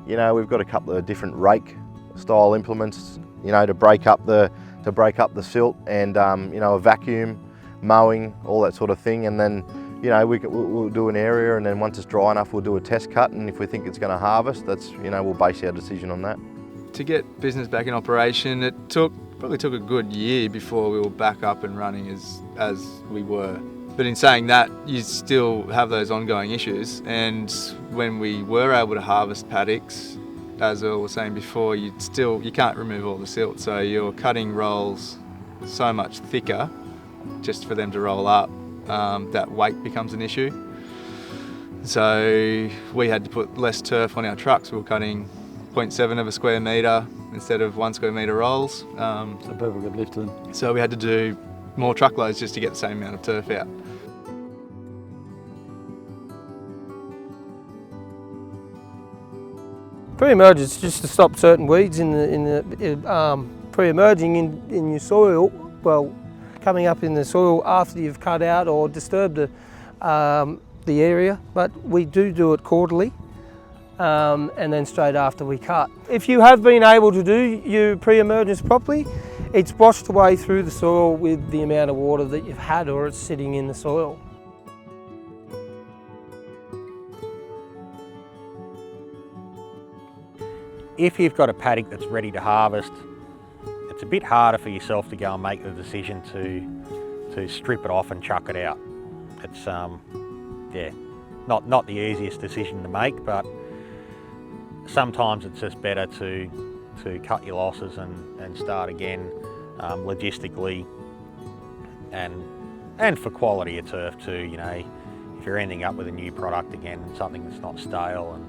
You know, we've got a couple of different rake style implements, you know, to break up the silt, and you know, a vacuum, mowing, all that sort of thing. And then, you know, we'll do an area, and then once it's dry enough, we'll do a test cut. And if we think it's going to harvest, that's, you know, we'll base our decision on that. To get business back in operation, it probably took a good year before we were back up and running as we were. But in saying that, you still have those ongoing issues. And when we were able to harvest paddocks, as Earl was saying before, you can't remove all the silt. So you're cutting rolls so much thicker just for them to roll up, that weight becomes an issue. So we had to put less turf on our trucks. We were cutting 0.7 of a square metre instead of 1 square metre rolls. So people could lift them. So we had to do more truckloads just to get the same amount of turf out. Pre-emerge is just to stop certain weeds pre-emerging in your soil, well, coming up in the soil after you've cut out or disturbed the area. But we do it quarterly, and then straight after we cut. If you have been able to do your pre-emergence properly, it's washed away through the soil with the amount of water that you've had, or it's sitting in the soil. If you've got a paddock that's ready to harvest, it's a bit harder for yourself to go and make the decision to strip it off and chuck it out. It's yeah, not the easiest decision to make, but sometimes it's just better to cut your losses and start again, logistically and for quality of turf too. You know, if you're ending up with a new product again, something that's not stale and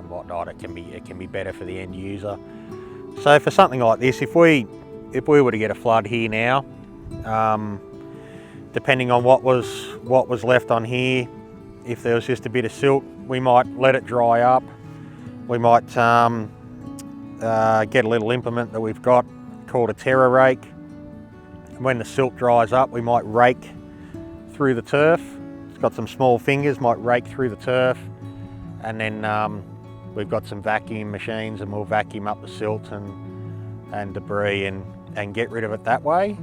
whatnot, it can be better for the end user. So for something like this, if we were to get a flood here now, depending on what was left on here, if there was just a bit of silt, we might let it dry up. We might get a little implement that we've got called a terra rake. When the silt dries up, we might rake through the turf. It's got some small fingers, might rake through the turf, and then we've got some vacuum machines, and we'll vacuum up the silt and debris and get rid of it that way.